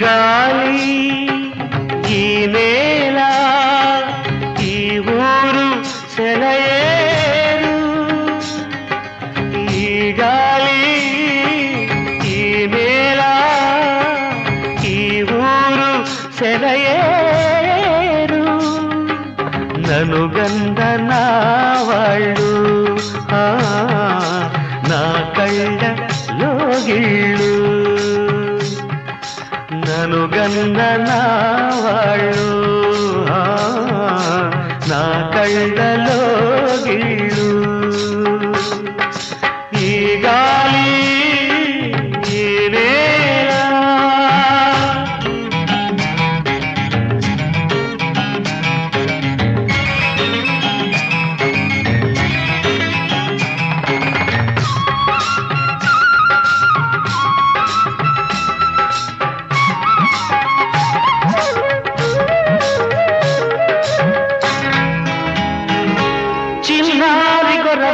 గాలి ఈ నేల ఈ ఊరు సెలయేరు ఈ గాలి ఈ నేల ఈ ఊరు సెలయేరు నన్ను గంధనా వాళ్ళు నా కళ్ళలో గిళ్ళు నన్ను గంధనా వాళ్ళు నా కళ్ళలో గిళ్ళు ఈ గాలి ఈ నేల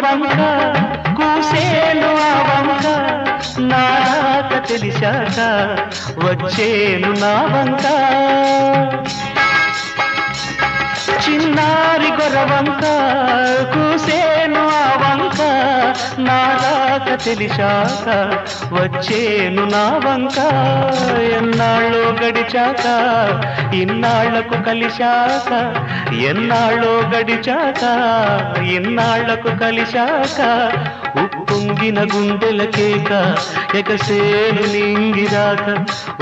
వంక కూసేను ఆ వంక నారాక తెలిసాక వచ్చేను నా వంక చిన్నారి గొర్రవంక కూసేను ఆ వంక నారాక తెలిసాక వచ్చేను నా వంక ఎన్నాళ్ళో గడిచాక ఇన్నాళ్లకు కలిశాక ఎన్నాళ్ళో గడిచాక ఇన్నాళ్లకు కలిశాక ఉప్పొంగిన గుండెలకేక ఎగసేను నింగిరాక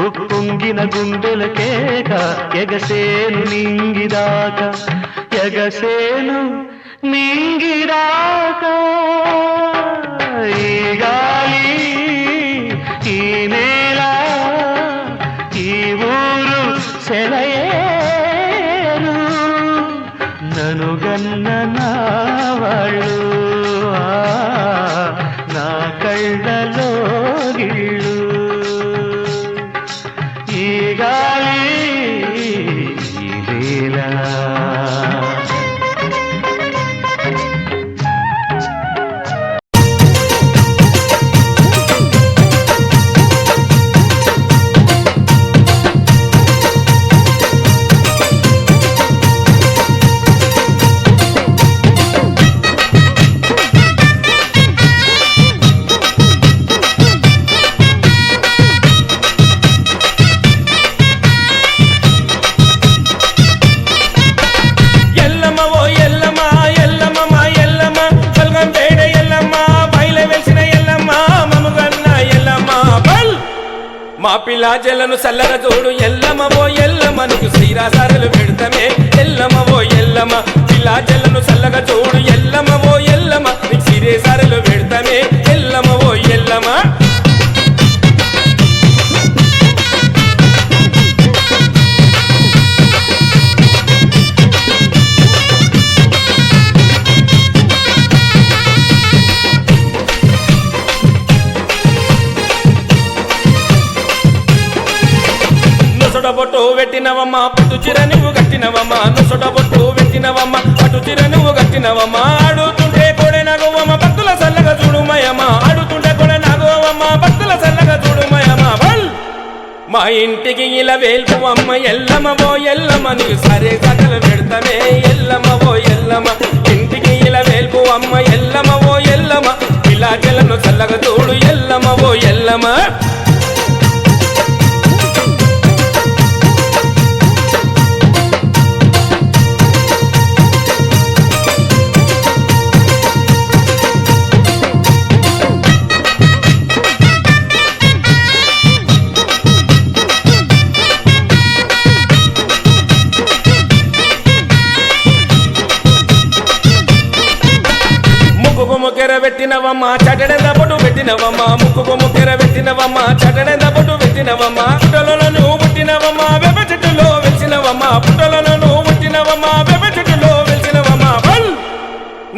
ఉప్పొంగిన గుండెలకేక ఎగసేను నింగిరాక ఎగసేను నింగిరాక ఈ గాలి ఈ నేల ఈ ఊరు సెలయేరు నన్ను గన్న నా వాళ్ళు నా పిల్లాజలను చల్లగా చూడు ఎల్లమ్మ ఓ ఎల్లమ్మ నీకు శ్రీరాసారులు పెడతామే ఎల్లమ్మ ఓ ఎల్లమ్మ పిల్లాజలను చల్లగా చూడు ఎల్లమ్మ ఓ ఎల్లమ్మ నీకు శ్రీరాసారులు పెడతామే ఎల్లమ్మ ఓ ఎల్లమ్మ బొట్టు పెట్టినవమ్మ పట్టు చీర నువ్వు కట్టినవమ్మ నుసొట బొట్టు పెట్టినవమ్మ పట్టు చీర నువ్వు కట్టినవమ్మ ఆడుతుంటే కొడే నాగవమ్మ భక్తుల సల్లగా చూడుమయమ్మ ఆడుతుంటే కొడే నాగవమ్మ భక్తుల సల్లగా చూడుమయమ్మ బల్ మా ఇంటికి ఇలా వేల్పు అమ్మ ఎల్లమ్మ ఓ ఎల్లమ్మ నీకు సరే సకలు పెడతామే ఎల్లమ్మ ఓ ఎల్లమ్మ ఇంటికి ఇలా వేల్పు అమ్మ ఎల్లమ్మ ఓ ఎల్లమ్మ పిల్లాజలను చల్లగా చూడు ఎల్లమ్మ ఓ ఎల్లమ్మ ముక్కెర పెట్టినవమ్మ చటడెంద పొట్టు పెట్టినవమ్మ ముక్కుకు ముక్కెర పెట్టినవమ్మ చటడెంద పొట్టు పెట్టినవమ్మ పుట్టలలో నువ్వు పుట్టినవమ్మ వేప చెట్టులో వెలిసినవమ్మ పుట్టలలో నువ్వు పుట్టినవమ్మ వేప చెట్టులో వెలిసినవమ్మ బల్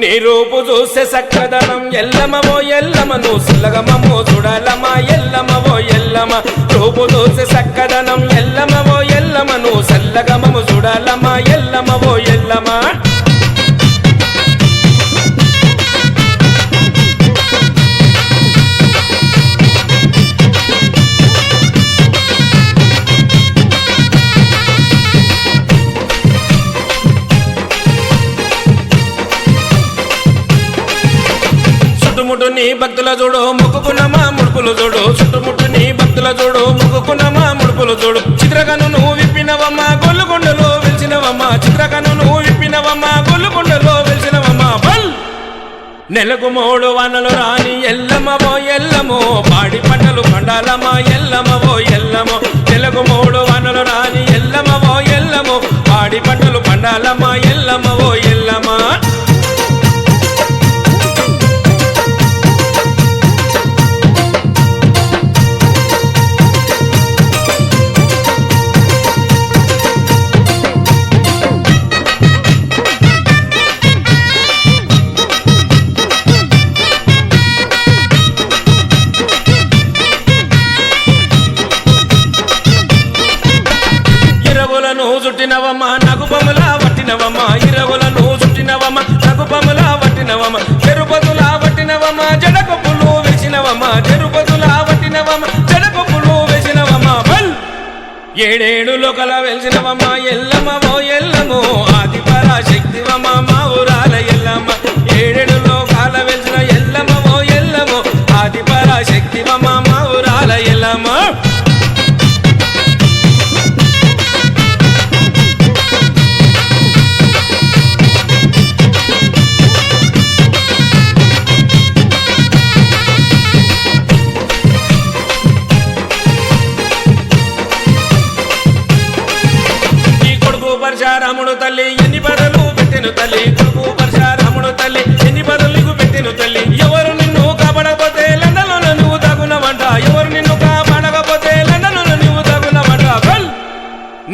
నీ రూపు చూస్తే సక్కదనం ఎల్లమ్మ ఓ ఎల్లమ్మ నువ్వు సుల్లగమమ్మో చూడాలమ్మ ఎల్లమ్మ ఓ ఎల్లమ్మ రూపు చూస్తే సక్కదనం ఎల్లమ్మ ఓ ఎల్లమ్మ నువ్వు సల్లగమమ్మ చూడాలమ్మ ఎల్లమ్మ ఓ ఎల్లమ్మ చుట్టుముట్టు నీ భక్తుల చూడు మొక్కుకున్నమా ముడుపులు చూడు చుట్టుముట్టు నీ భక్తుల చూడు మొక్కుకున్నమా ముడుపులు చూడు చిత్రకను నువ్వు విప్పినవమ్మ గొల్లుకొండలో వెలిసినవమ్మ చిత్రకను నువ్వు విప్పినవమ్మ గొల్లుకొండలో వెలిసినవమ్మ బల్ నెలకు 3 వానలు రాని ఎల్లమ్మ ఓ ఎల్లమో పాడి పంటలు పండాలమ్మ ఎల్లమ్మ ఓ ఎల్లమో నెలకు 3 వానలు రాని ఎల్లమ్మ ఓ ఎల్లమో పాడి పంటలు పండాలమ్మ ఎల్లమ్మ ఓ ఎల్లమ్మ చుట్టినవమ్మ నగుపములా వట్టినవమ్మ ఇరవులను చుట్టినవమ్మ నగుపములా వట్టినవమ్మ చెరుపతులా వట్టినవమ్మ జడకొప్పులు వేసినవమ్మ చెరుపతులా వట్టినవమ్మ జడకొప్పులు వేసినవమ్మ బల్ 7 లోకల వెలిసినవమ్మ ఎల్లమ్మ ఓ ఎల్లమో ఆది పరాశక్తివమ్మ మా ఊరాల ఎల్లమ్మ 7 లోకాల వెలిసిన ఎల్లమ్మ ఓ ఎల్లమో ఆది పరాశక్తివమ్మ మా ఊరాల ఎల్లమ్మ పరశురాముడు తల్లి ఎన్ని బదులు పెట్టెను తల్లి కొడుకు పరశురాముడు తల్లి ఎన్ని బదులు పెట్టెను తల్లి ఎవరు నిన్ను కాపాడకపోతే లండన్లో నువ్వు తగునవంట ఎవరు నిన్ను కాపాడకపోతే లండన్లో నువ్వు తగునవంట బల్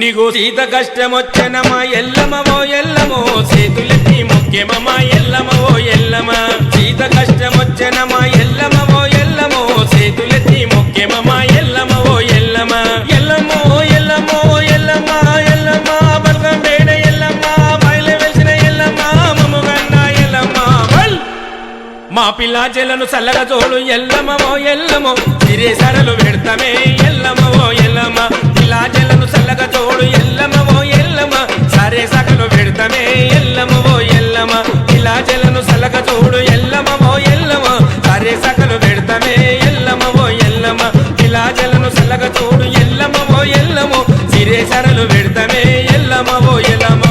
నీకు సీత కష్టం వచ్చెనమ్మా ఎల్లమ్మ ఓ ఎల్లమో చేతులెత్తి ముఖ్యమమ్మా ఎల్లమ్మ ఓ ఎల్లమ్మ సీత కష్టం వచ్చెనమ్మా ఎల్లమ్మ ఓ ఎల్లమో చేతులెత్తి ముఖ్యమమ్మా ఎల్లమ్మ ఓ ఎల్లమ్మ ఎల్లమ్మ ఓ ఎల్లమ్మ ఓ ఎల్లమ్మ ఎల్లమ్మ మా పిల్లాజలను చల్లగా చూడు ఎల్లమ్మ ఓ ఎల్లమో సిరేసరలు పెడతామే ఎల్లమ్మ ఓ ఎల్లమ్మ పిల్లాజలను చల్లగా చూడు ఎల్లమ్మ ఓ ఎల్లమ్మ సరే సకలు పెడతామే ఎల్లమ్మ ఓ ఎల్లమ్మ పిల్లాజలను చల్లగా చూడు ఎల్లమ్మ ఓ ఎల్లమ్మ సరే సకలు పెడతామే ఎల్లమ్మ ఓ ఎల్లమ్మ పిల్లాజలను చల్లగా చూడు ఎల్లమ్మ ఓ ఎల్లమో సిరేసరలు పెడతామే ఎల్లమ్మ ఓ ఎల్లమ్మ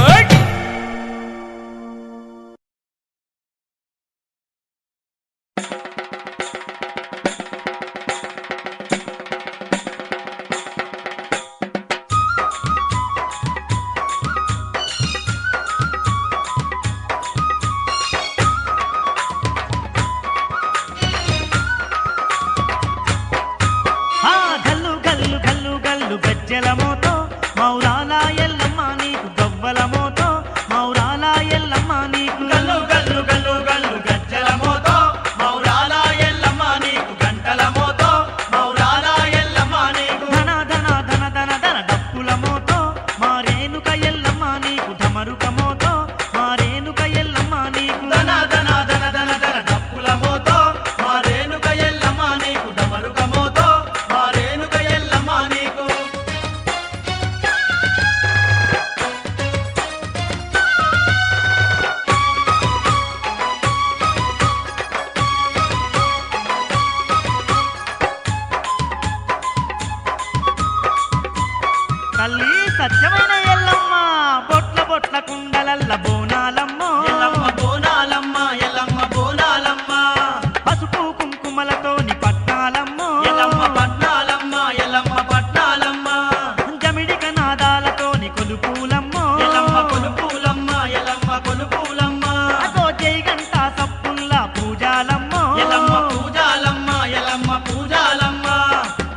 ఎల్లమ్మ పూజాలమ్మ ఎల్లమ్మ పూజాలమ్మ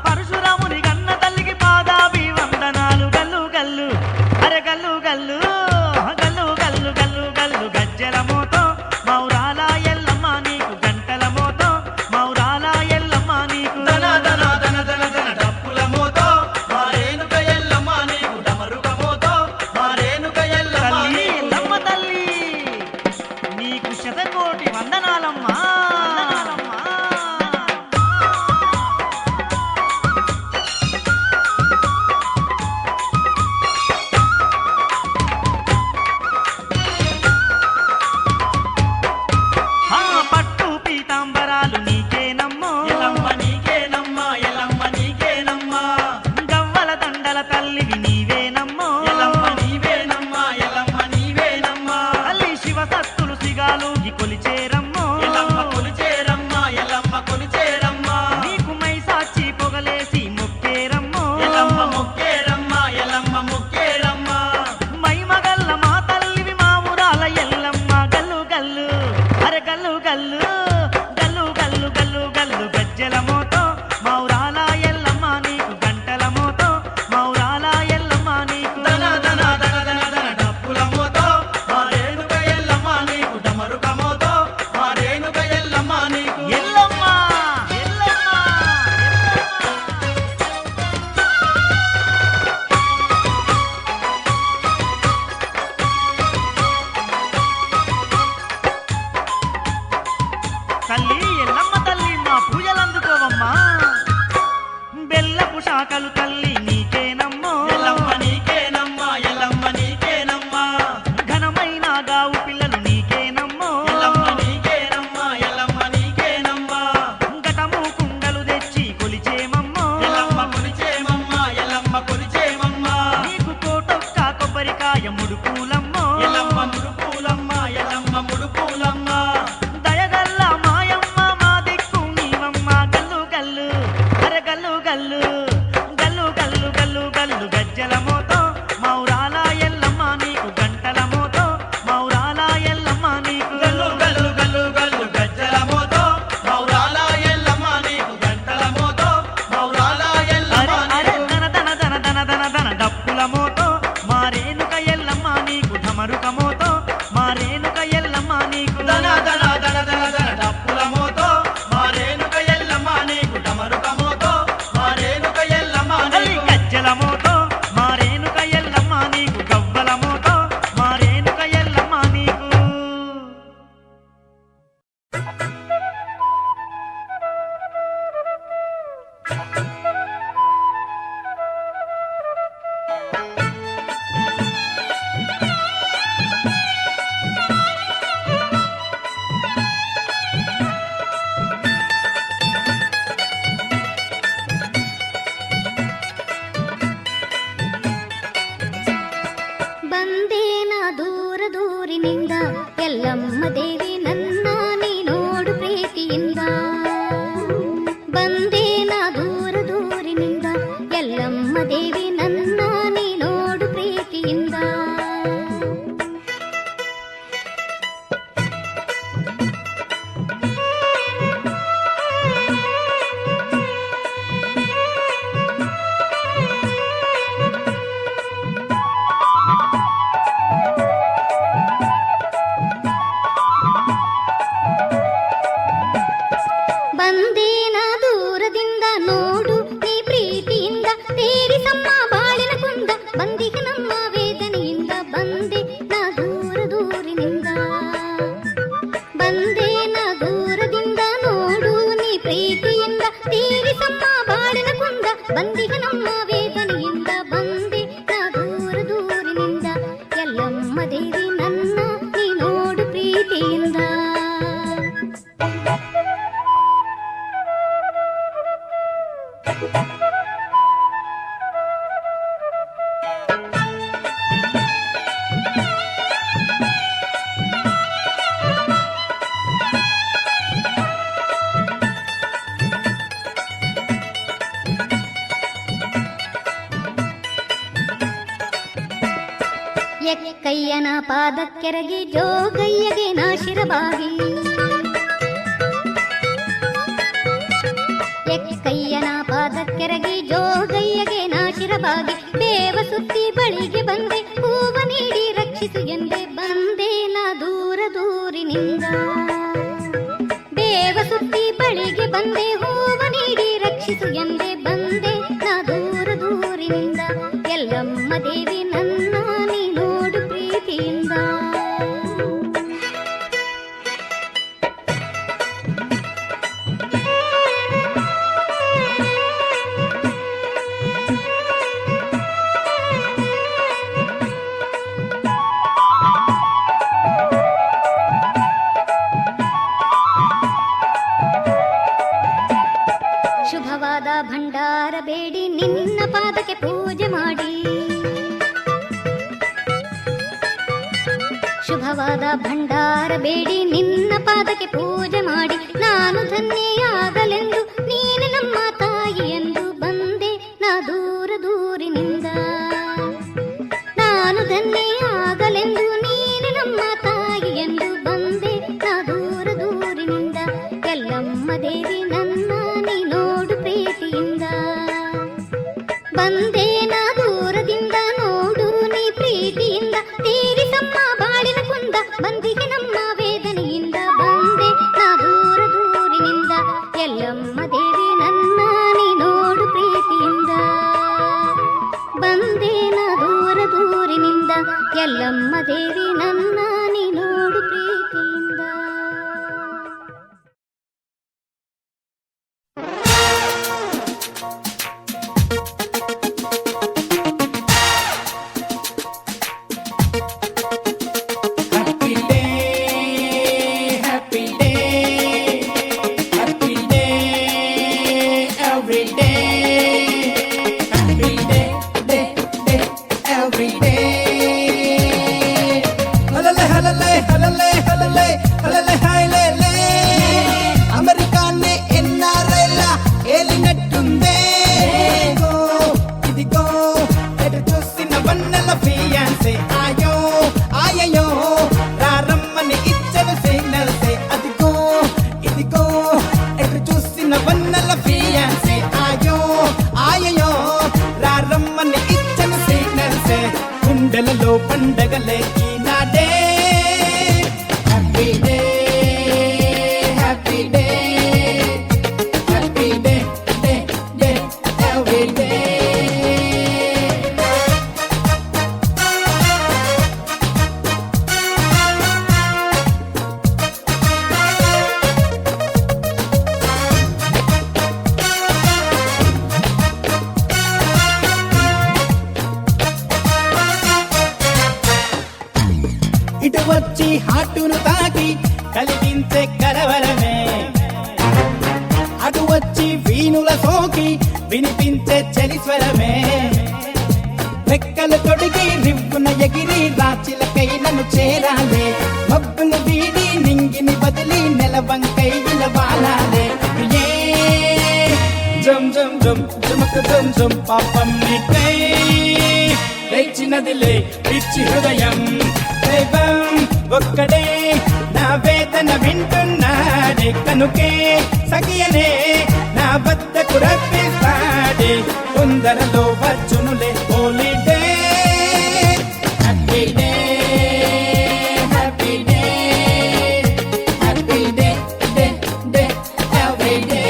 పరశురాముని గన్న తల్లికి పాదాభివందనాలు గల్లు గల్లు అరే గల్లు గల్లు గల్లు గల్లు గల్లు గల్లు గజ్జల మోతో మౌరాల ఎల్లమ్మ నీకు గంటల మోతో మౌరాల ఎల్లమ్మ నీకు ధన ధన ధన ధన ధన డప్పుల మోతో మా రేణుక ఎల్లమ్మ నీకు డమరుక మోతో మా రేణుక ఎల్లమ్మ తల్లి నీకు ఎల్లమ్మ తల్లి నీకు శతకోటి వందనాలమ్మా పట్టు పీతాంబరాలు నీకేనమ్మో ఎల్లమ్మ నీకేనమ్మ ఎల్లమ్మ నీకేనమ్మ గవ్వల దండల తల్లివి నీవేనమ్మో ఎల్లమ్మ నీవేనమ్మ ఎల్లమ్మ నీవేనమ్మ తల్లి శివ సత్తులు సిగాలుగి కొలిచేరమ్మో ఎల్లమ్మ కొలిచేరమ్మ ఎల్లమ్మ కొలిచేరమ్మ నీకు మై సాచి పొగలేసి మొక్కేరమ్మో ఎల్లమ్మ మొక్కేరమ్మ ఎల్లమ్మ మొక్కేరమ్మ మై మగల్ల మా తల్లివి మా ఊరాల ఎల్లమ్మ గల్లు గల్లు అరే గల్లు గల్లు గల్లు గల్లు గల్లు గల్లు గజ్జల మోతో మౌరాల ఎల్లమ్మ నీకు గంటల మోతో మౌరాల ఎల్లమ్మ నీకు ధన ధన ధన ధన ధన డప్పుల మోతో మా రేణుక ఎల్లమ్మ నీకు డమరుక మోతో మా రేణుక ఎల్లమ్మ నీకు ఎల్లమ్మ ఎల్లమ్మ తల్లి ఎల్లమ్మ తల్లి మా పూజలందుకోవమ్మా బెల్లపు శాఖలు తల్లి నీకేనమ్మో ఎల్లమ్మ నీకేనమ్మ ఎల్లమ్మ నీకేనమ్మ ఘనమైన గావు పిల్లలు నీకేనమ్మో ఎల్లమ్మ నీకేనమ్మ ఎల్లమ్మ నీకేనమ్మ గటము కుండలు తెచ్చి కొలిచేమమ్మో ఎల్లమ్మ కొలిచేమమ్మ ఎల్లమ్మ కొలిచేమమ్మ నీకు కోటొక్క కొబ్బరికాయ ముడుపులమ్మో ఎల్లమ్మ ముడుపులమ్మ ఎల్లమ్మ ముడుపులమ్మ దయగల్ల మాయమ్మ మా దిక్కు నీవమ్మ గల్లు గల్లు అరే గల్లు గల్లు గల్లు గల్లు గల్లు గల్లు గజ్జల మోతో మౌరాల ఎల్లమ్మ నీకు గంటల మోతో మౌరాల ఎల్లమ్మ నీకు గల్లు గల్లు గల్లు గల్లు గజ్జల మోతో మౌరాల ఎల్లమ్మ నీకు గంటల మోతో మౌరాల ఎల్లమ్మ అరే అరే నీకు ధన ధన ధన ధన ధన ధన డప్పుల మోతో మా రేణుక ఎల్లమ్మ నీకు ఢమరుక మోతో మా రేణుక ఎల్లమ్మ నీకు ధన ధన ధన ధన ధన డప్పుల మోతో మా రేణుక ఎల్లమ్మ నీకు డమరుక మోతో మా రేణుక ఎల్లమ్మ తల్లి నీకు గజ్జల మోతో మా రేణుక ఎల్లమ్మ నీకు గవ్వల మోతో మా రేణుక ఎల్లమ్మ నీకు ಬಂದೇನ ದೂರ ದೂರಿನಿಂದ ಎಲ್ಲಮ್ಮ ದೇವಿ ನನ್ನ ನೀ ನೋಡು ಪ್ರೀತಿಯಿಂದ ಬಂದೇನ ದೂರ ದೂರಿನಿಂದ ಎಲ್ಲಮ್ಮ ದೇವಿ ನನ್ನ ನೀ ನೋಡು ಪ್ರೀತಿಯಿಂದ ಬಂದೇನ ದೂರದಿಂದ ನೋಡು ನೀ ಪ್ರೀತಿಯಿಂದ ತೀರಿಸಮ್ಮ ಬಾಳಿನ ಕುಂದ ಬಂದಿಗ ನಮ್ಮ ವೇದನೆಯಿಂದ ಬಂದೆ ನಾ ದೂರ ದೂರಿನಿಂದ ಬಂದೆ ನಾ ದೂರದಿಂದ ನೋಡು ನೀ ಪ್ರೀತಿಯಿಂದ ತೀರಿಸಮ್ಮ ಬಾಳಿನ ಕುಂದ ಬಂದಿಗ ನಮ್ಮ ವೇದನೆಯಿಂದ ಬಂದೆ ನಾ ದೂರ ದೂರಿನಿಂದ ಎಲ್ಲಮ್ಮ ದೇವಿ ನನ್ನ ನೀ ನೋಡು ಪ್ರೀತಿಯಿಂದ ಎಕ್ಕಯ್ಯನ ಪಾದಕ್ಕೆರಗಿ ಜೋಗಯ್ಯಗೆ ನಾ ಶಿರಬಾಗಿ ಶರಣವಾಗಿ ದೇವ ಸುತ್ತಿ ಬಳಿಗೆ ಬಂದೆ ಹೂವ ನೀಡಿ ರಕ್ಷಿಸು ಎಂದೆ ಬಂದೆ ನಾ ದೂರ ದೂರಿನಿಂದ ದೇವ ಸುತ್ತಿ ಬಳಿಗೆ ಬಂದೆ ಹೂವ ನೀಡಿ ರಕ್ಷಿಸು ಎಂದೆ ಬಂದೆ ನಾ ದೂರ ದೂರಿನಿಂದ ಎಲ್ಲಮ್ಮ ದೇವಿ ನನ್ನ ನೀ ನೋಡು ಪ್ರೀತಿಯಿಂದ ಶುಭವಾದ ಭಂಡಾರ ಬೇಡಿ ನಿನ್ನ ಪಾದಕ್ಕೆ ಪೂಜೆ ಮಾಡಿ ಶುಭವಾದ ಭಂಡಾರ ಬೇಡಿ ನಿನ್ನ ಪಾದಕ್ಕೆ ಪೂಜೆ ಮಾಡಿ ನಾನು ಧನ್ಯೆಯಾಗಲೆಂದು ನೀನು ನಮ್ಮ ತಾಯಿ ಎಂದು ಬಂದೆ ನಾ ದೂರ ದೂರಿನಿಂದ ನಾನು ಧನ್ಯೆಯಾಗಲೆಂದು ನೀನು ನಮ್ಮ ತಾಯಿ ಎಂದು ಬಂದೆ ನಾ ದೂರ ದೂರಿನಿಂದ ಎಲ್ಲಮ್ಮ ದೇವಿ ನನ್ನ ನೀ ನೋಡು ಪ್ರೀತಿಯಿಂದ ಬಂದೆ ನಾ ದೂರದಿಂದ ನೋಡು ನೀ ಪ್ರೀತಿಯಿಂದ ತೀರಿಸಮ್ಮ ಬಾಳಿನ ಕುಂದ ಬಂದಿಗೆ ನಮ್ಮ ವೇದನೆಯಿಂದ ಬಂದೆ ನಾ ದೂರ ದೂರಿನಿಂದ ಎಲ್ಲಮ್ಮ ದೇವಿ ನನ್ನ ನೀ ನೋಡು ಪ್ರೀತಿಯಿಂದ ಬಂದೆ ನಾ ದೂರ ದೂರಿನಿಂದ ಎಲ್ಲಮ್ಮ ದೇವಿ ನನ್ನ ನೀ ನೋಡು ಪ್ರೀತಿಯಿಂದ పండగలే ఈనాడే happy day happy day happy day day day every day ఇటు వచ్చి హాటును తాకి కలిగించే కలవరమే అటు వచ్చి వీణుల సోకి వినిపించే చలిస్వరమే రెక్కలు తొడిగి రివ్వున ఎగిరి రాచిలకై నన్ను చేరాలే మబ్బులు వీడి నింగిని బదిలి నెలవంకై నిలవాలాలే జం జం జం జమక జం జం పాపం నీకై లేచినదిలే పిచ్చి హృదయం దైవం ఒక్కడే నా వేదన వింటున్నాడే కనుకే సగియనే నా వద్దకు రప్పిస్తాడే తొందరలో వచ్చునులే holiday happy day happy day happy day day day every day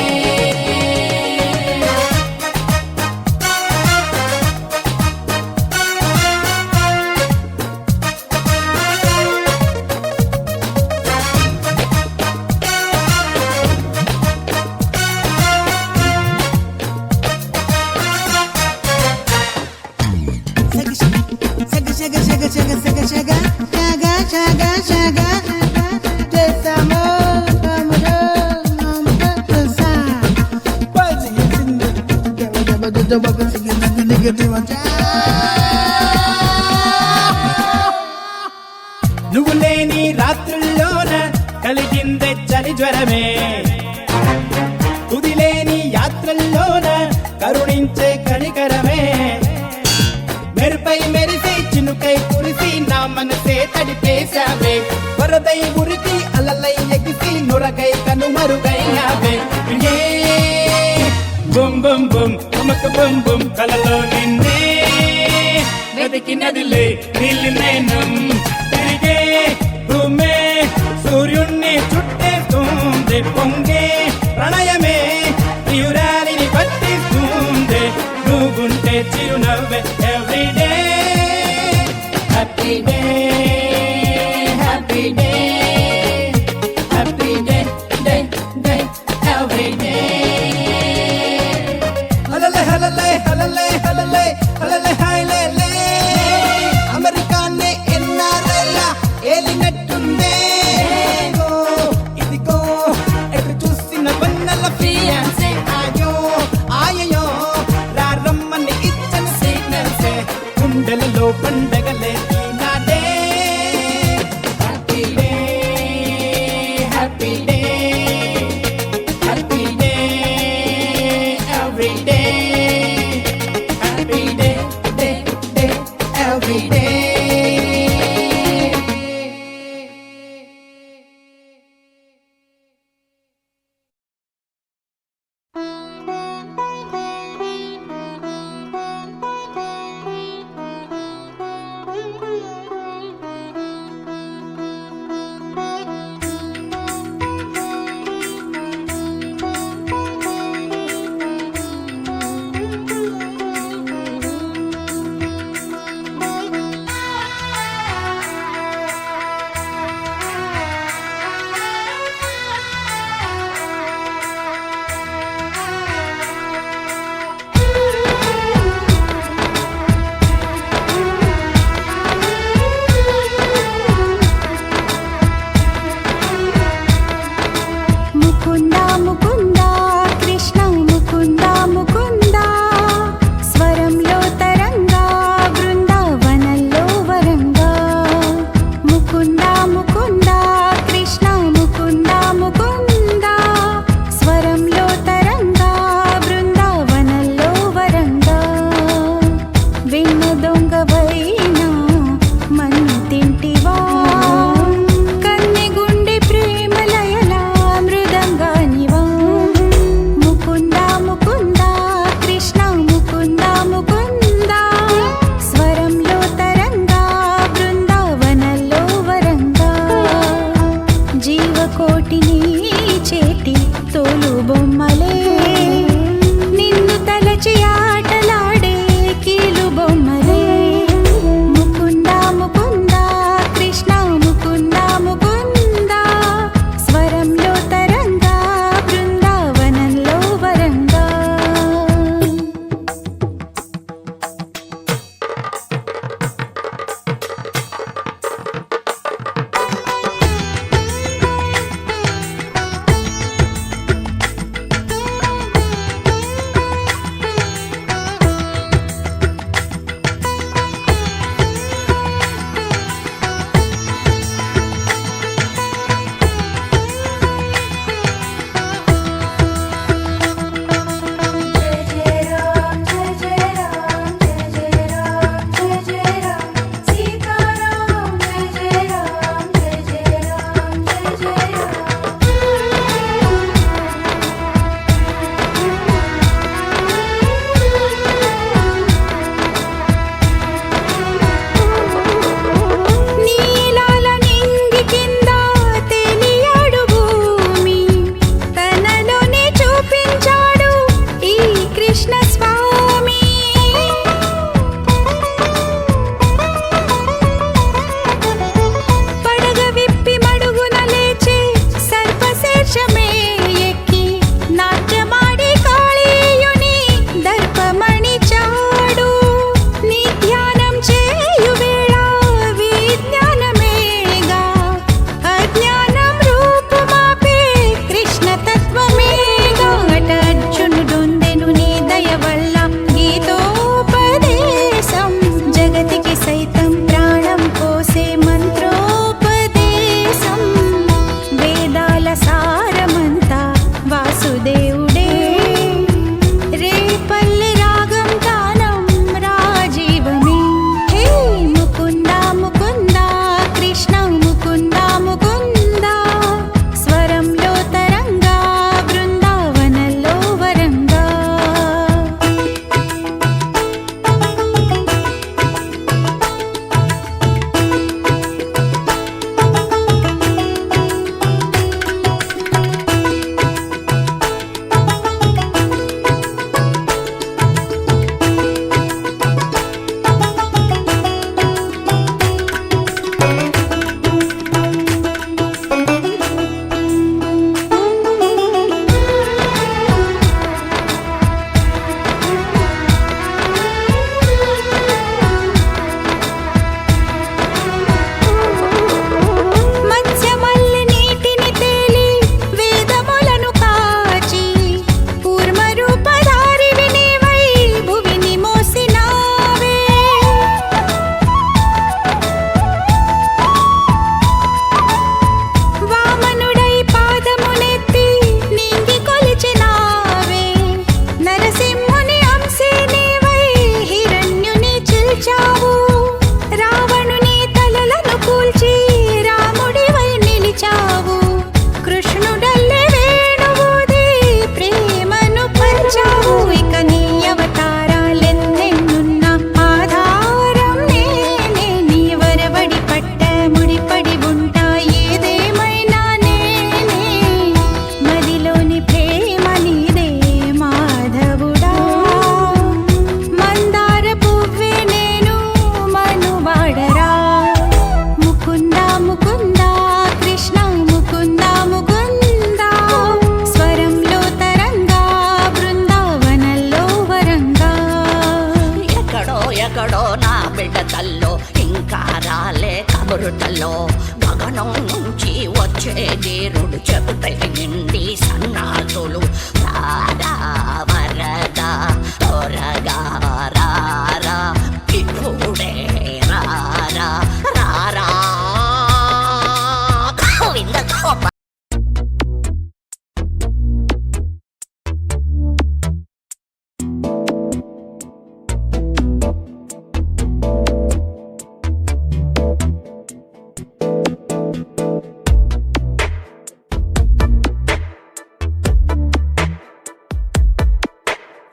నువ్వు లేని రాత్రుల్లోన కలిగిందే చలి జ్వరమే తుదిలేని యాత్రల్లోన కరుణించే కనికరమే మెరుపై మెరిసి చినుకై కురిసి నా మనసే తడిపేశావే వరదై ఉరికి అలలై ఎగిసి నురగై కనుమరుగైనావే బుమ్ బుమ్ బుమ్ చిక్క బుమ్ బుమ్ కలలో నిన్నే వెతికినదిలే నీలి నయనం తిరిగే భూమే సూర్యుణ్ణి చుట్టేస్తుంది పొంగే ప్రణయమే ప్రియురాలిని పట్టిస్తుంది నువ్వుంటే చిరునవ్వే everyday happy day happy day happy day day day every day హలలే హలలే హలలే హలలే హలలే హైలే అమెరికానే ఎన్నారైలా ఏలినట్టుందే ఇదిగో ఎటు చూసిన వన్నెల ఫియాన్సే ఆయో ఆయయో రారమ్మని ఇచ్చిన సిగ్నల్సే గుండెలలో పండగలే ఈనాడే happy day happy day happy day every day happy day day day every day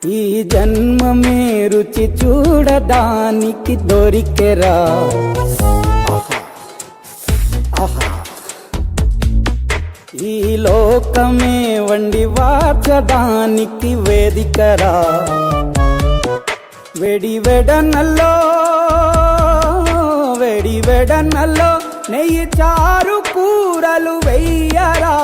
ఈ జన్మమే రుచి చూడడానికి దొరికెరా. ఈ లోకమే వండి వార్చడానికి వేదికరా. వెడి వెడనల్లో నెయ్యి చారు కూరలు వెయ్యరా.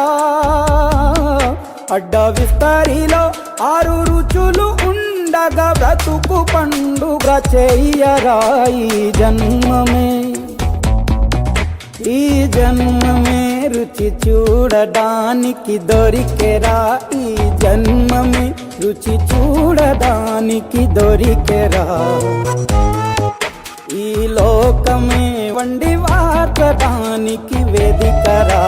అడ్డ విస్తరిలో 6 రుచులు ఉండగా బ్రతుకు పండుగ చెయ్యరా. ఈ జన్మమే రుచి చూడడానికి దొరికెరా. ఈ జన్మమే రుచి చూడడానికి దొరికెరా. ఈ లోకమే వండి వార్చడానికి వేదికరా.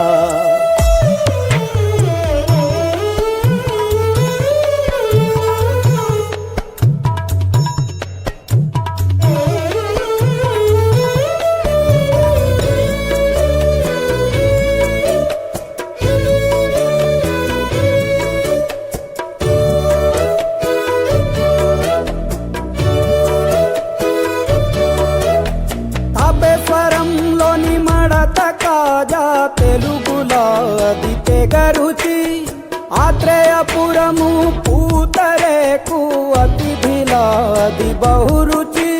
తాపేశ్వరంలోని మడత కాజా తెలుగులో అది తెగ రుచి. ఆత్రేయపురము పూతరేకు అతిథిలా అది బహురుచి.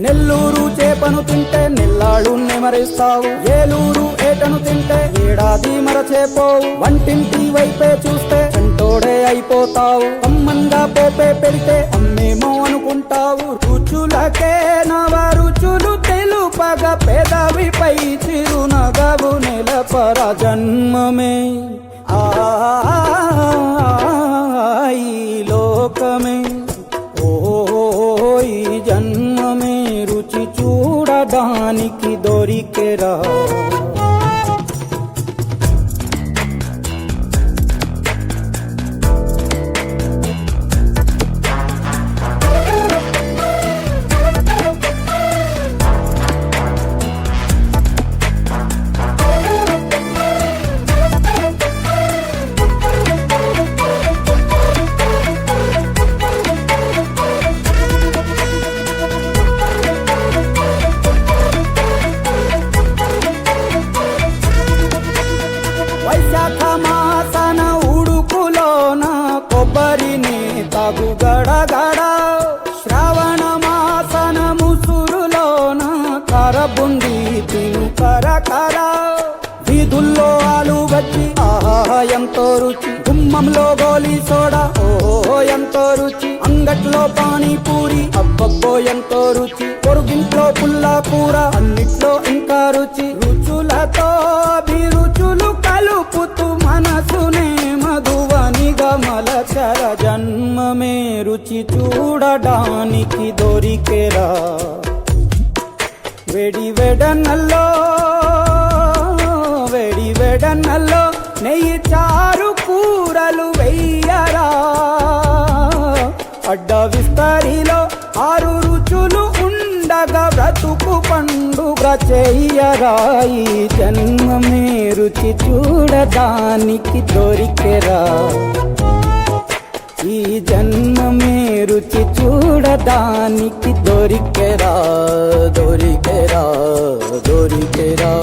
నెల్లూరు చేపను తింటే నెల్లాళ్ళు నెమరిస్తావు. ఏలూరు ఏటను తింటే ఏడాది మరచేపోవు. వంటింటి వైపే చూస్తే చంటోడే అయిపోతావు. అమ్మంగా పోపే పెడితే అమ్మేమో అనుకుంటావు. రుచులకే నవ రుచులు తెలుపగ పెదవిపై చిరునగవు నెలపర. జన్మమే ఈ లోకమే ఈ జన్మమే రుచి చూడడానికి దొరికెరా. వైశాఖ మాసన ఉడుకులోన కొబ్బరిని తాగు గడగడ. శ్రావణ మాసన ముసురులోన కరబుండి తిను కరకర. వీధుల్లో ఆలు బజ్జి ఆహా ఎంతో రుచి. గుమ్మంలో గోలీ సోడా ఓహో ఎంతో రుచి. అంగట్లో పానీపూరి అబ్బబ్బో ఎంతో రుచి. పొరుగింట్లో పుల్లా కూర అన్నిట్లో ఇంకా రుచి. రుచులతో అభిరుచులు కలుపుతూ మనసునే మధువనిగా మలచర. జన్మమే రుచి చూడడానికి దొరికెరా. వెడి వెడనల్లో నెయ్యి చారు కూరలు వెయ్యరా. అడ్డ విస్తరిలో 6 రుచులు ఉండగా బ్రతుకు పండుగ చెయ్యరా. ఈ జన్మమే రుచి చూడడానికి దొరికెరా. ఈ జన్మమే రుచి చూడడానికి దొరికెరా. దొరికెరా దొరికెరా.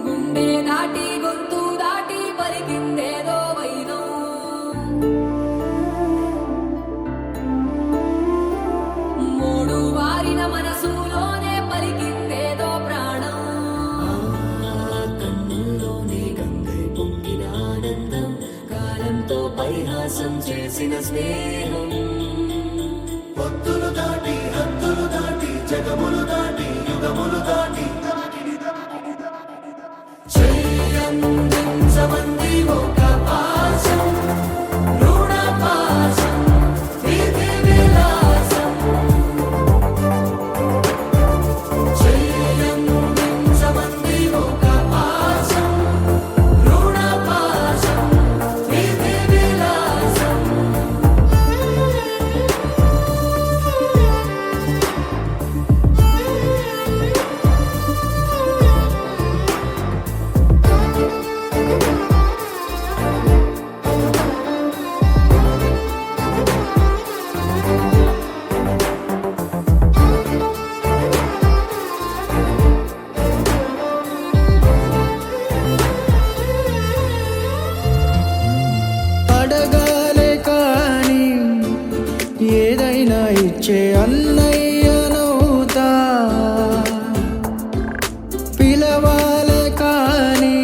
గుండె దాటి గొంతు దాటి పలికిందేదో వైనం. మూడు వారిన మనసులోనే పలికిందేదో ప్రాణం. కన్నుల్లోనే గంగై పొంగిన ఆనందం. కాలంతో పరిహాసం చేసిన స్నేహం. పొత్తులు దాటి హద్దులు దాటి జగములు దాటి యుగములు దాటి చెయ్యందించమంది ఒక పాశం. రుణ పాశం విధి విలాసం. చెయ్యందించమంది ఒక పాశం. రుణ పాశం విధి విలాసం. ఏదైనా ఇచ్చే అన్నయ్యనవుతా పిలవాలే కానీ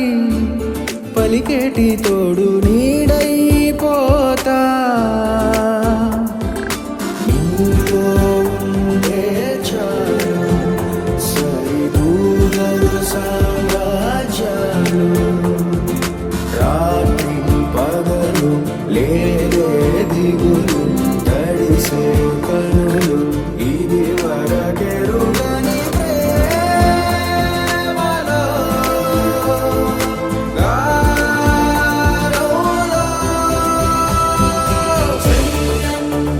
పలికేటి తోడు నీడైపోతా నీతో ఉండే చాలు సరిదూరలు సామ్రాజ్యాలు రాత్రి పగలు లేదే దిగులు తడిసే కనులు ఇది వరకెరుగని ప్రేమలో గారోలో చెయ్యందించమంది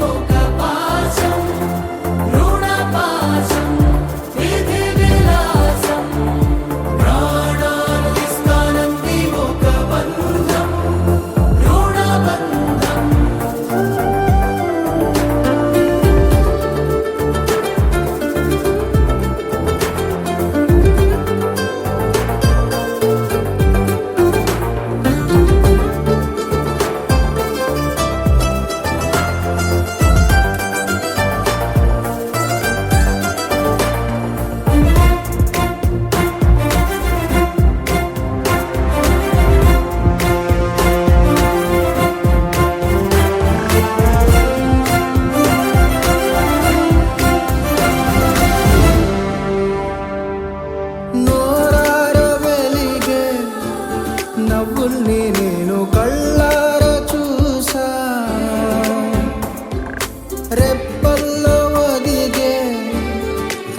ఒక పాశం రుణ పాశం విధి విలాసం ప్రాణాలు ఇస్తానంది ఒక బంధం రుణ బంధం నోరార వెలిగే నవ్వుల్ని నేను కళ్ళార చూసా రెప్పల్లో ఒదిగే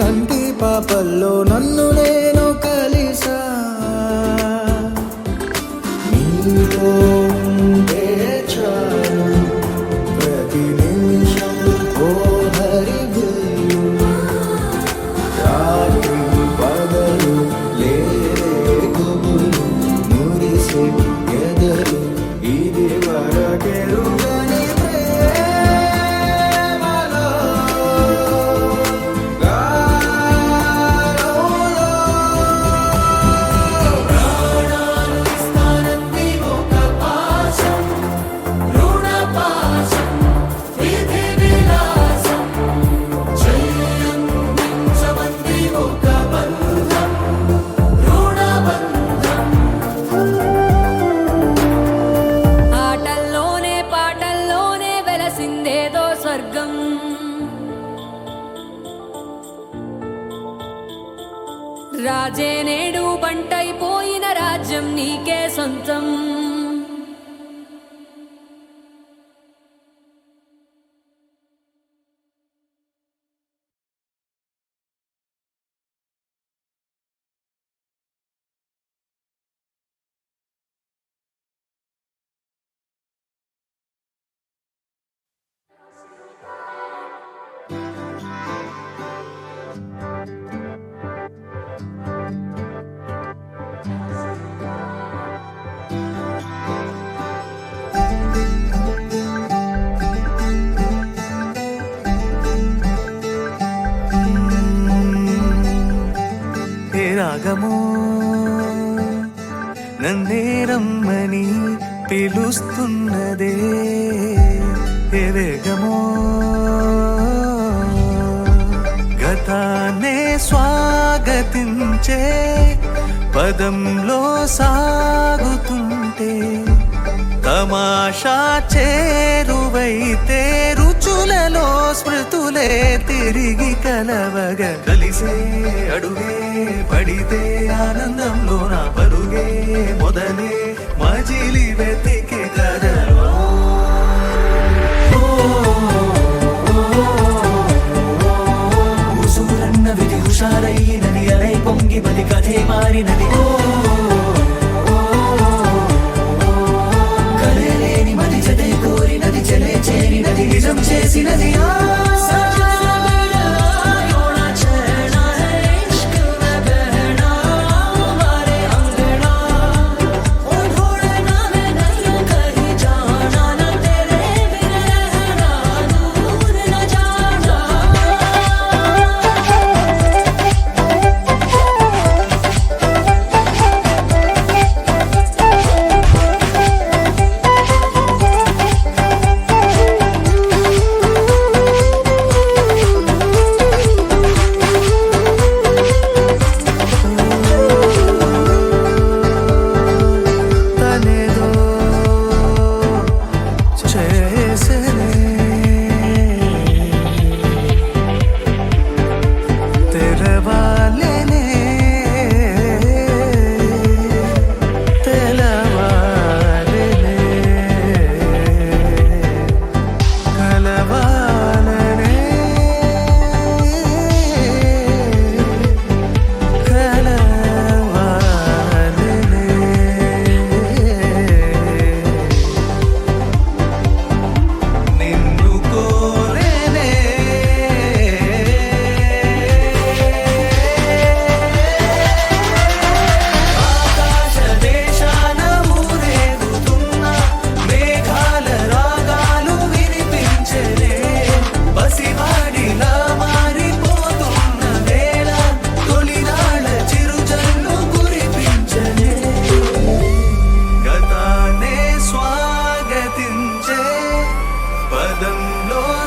కంటి పాపల్లో నన్ను నేను కలిసా నీతో ఉండే చాలు ప్రతి నిమిషం ఓ హరిగులు రాత్రి పగలు లేరే గుబులు మురిసే ఎదలు ఇది వరకెరుగని ప్రేమలో గారోలో ప్రాణాలు ఇస్తానంది ఒక పాశం రుణ పాశం విధి విలాసం చెయ్యందించమంది ఒక బంధం రుణ బంధం ఆటల్లోనే పాటల్లోనే వెలసిందేదో స్వర్గం రాజే నేడు బంటైపోయిన రాజ్యం నీకే సొంతం ఏ రాగమో నన్నే రమ్మని పిలుస్తున్నదే ఏ వేగమో గతాన్నే స్వాగతించే పదంలో సాగుతుంటే తమాషా చేరువైతే రుచులలో స్మృతులే తిరిగి కలవగా కలిసే అడుగే పడితే ఆనందంలో నా పరుగే మొదలే మజిలి వెతికే కదలో ఉసూరన్న విధి హుషారయ్యినది అలై పొంగి బలి కథే మారినది కలేలేని మది జతే కోరినది చెలే చేరినది నిజం చేసినది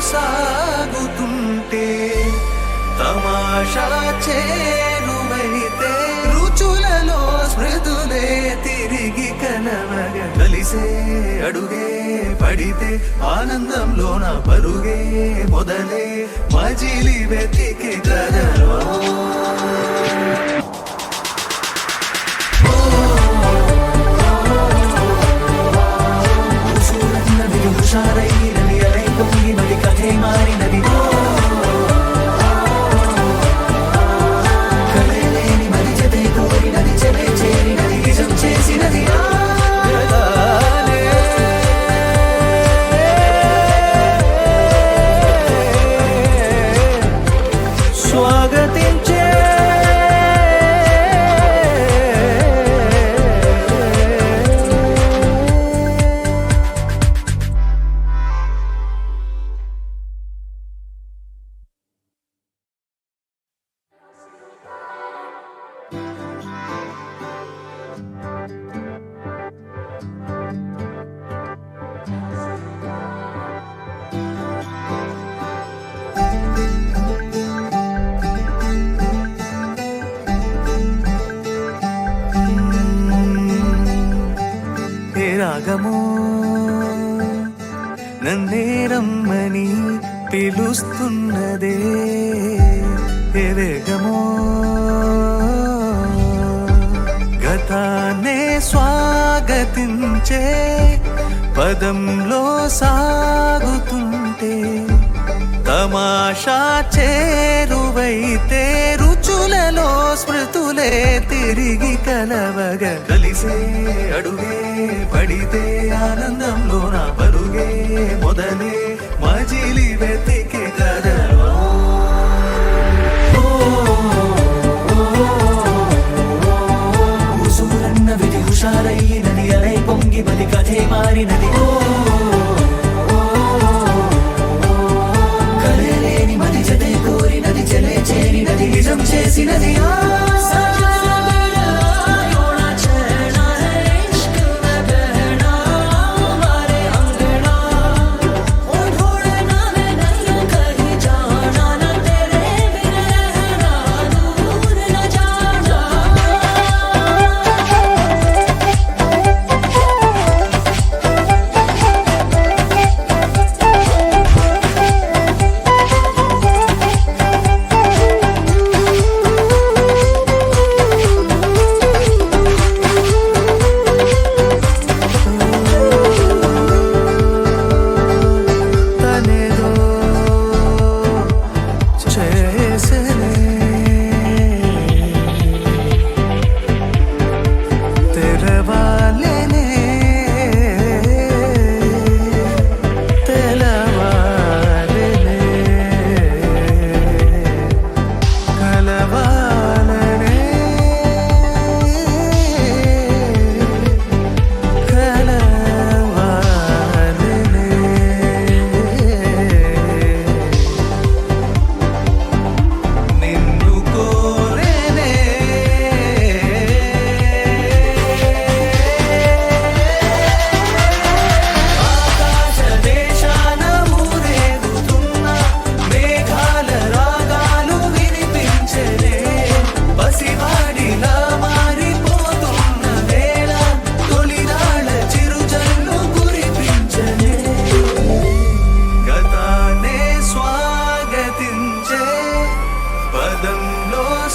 సాగుతుంటే తమాషా చేరువైతే రుచులలో స్మృతులే తిరిగి కనవగ కలిసే అడుగే పడితే ఆనందంలో నా పరుగే మొదలే మజిలి వెతికి కదలో హుషారైనది అలై పొంగినది కథే మారినది కలలేని మరి జతే కోరినది చెలే చేరినది నిజం చేసినది స్వాగతించే రాగమో నన్నే రమ్మని పిలుస్తున్నదే ఏ వేగమో గతాన్నే స్వాగతించే పదంలో సాగుతుంటే తమాషా చేరువైతే రుచులలో స్మృతులే తిరిగి కలవగ కలిసే అడుగే పడితే ఆనందంలో నా పరుగే మొదలే మజిలి వెతికి కదలో ఉసూరన్నవిది హుషారైనది అలై పొంగి బలి కథే మారినది కలలేని మరి జతే కోరినది చెలే చేరినది నిజం చేసినది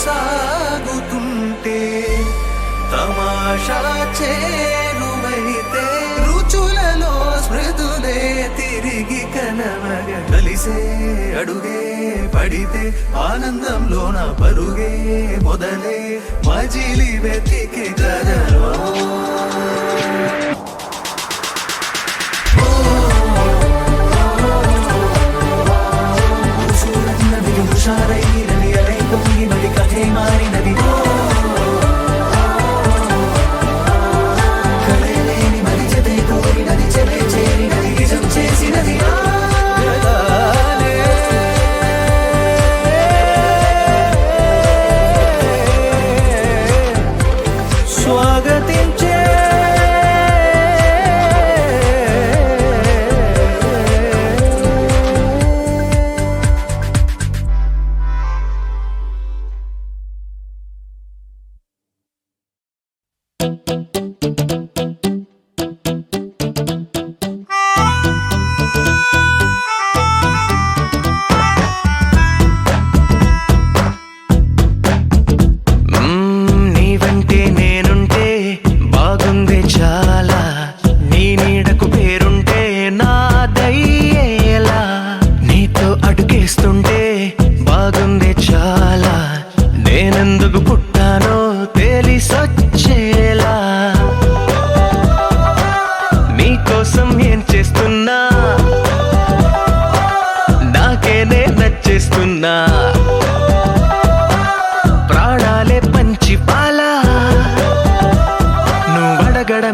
సాగుతుంటే తమాషా చేరువైతే రుచులలో స్మృతులే తిరిగి కనవగ కలిసే అడుగే పడితే ఆనందంలో నా పరుగే మొదలే మజిలి వెతికి కదలో హుషారైనది అలై పొంగినది కథే మారినది కలలేని మరి జతే కోరినది చెలే చేరినది నిజం చేసినది స్వాగతించే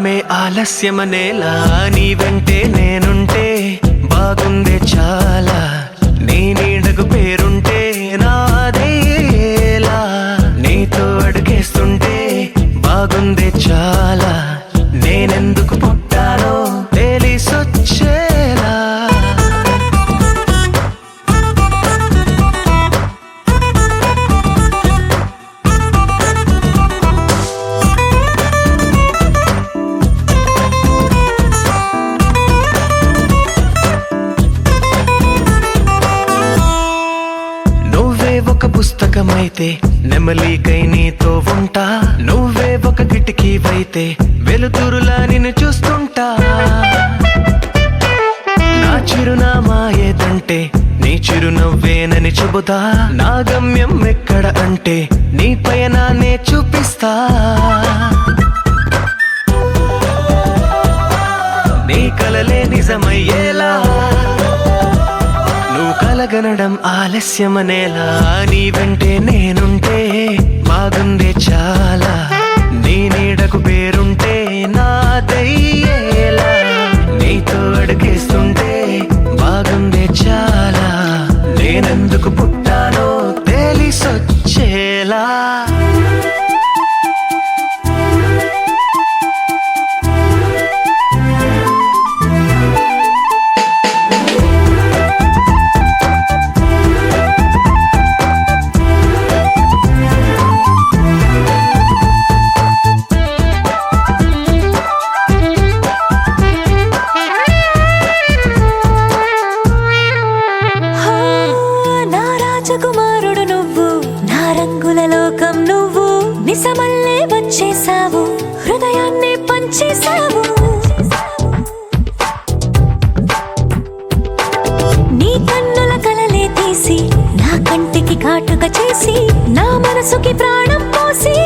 కాలమే ఆలస్యమనేలా నీ వెంటే నేనుంటే బాగుందే చాలా, నీ నీడకు పేరుంటే నాదేలా, నీతో అడుగేస్తుంటే బాగుందే చాలా, నేనెందుకు పుట్టానో తెలిసొచ్చేలా. ఒక పుస్తకమైతే నెమలికై నీతో ఉంటా, నువ్వే ఒక కిటికీవైతే వెలుతురులా నిన్ను చూస్తుంటా. నా చిరునామా ఏదంటే నీ చిరునవ్వేనని చెబుతా, నా గమ్యం ఎక్కడ అంటే నీ పయనాన్నే చూపిస్తా. నీ కలలే నిజమయ్యేలా నువ్వు కలగనడం ఆలస్యమనేలా, నీ వెంటే నేనుంటే బాగుందే చాలా, నీ నీడకు పేరుంటే నాదయ్యేలా, నీతో అడుగేస్తుంటే బాగుందే చాలా, నేనెందుకు పుట్టానో తెలిసొచ్చేలా. రాజకుమారుడు నువ్వు, నా రంగుల లోకం నువ్వు, నిజమల్లే వచ్చేసావు, హృదయాన్ని పంచేసావు. నీ కన్నుల కలలే తీసి నా కంటికి కాటుక చేసి నా మనసుకి ప్రాణం పోసి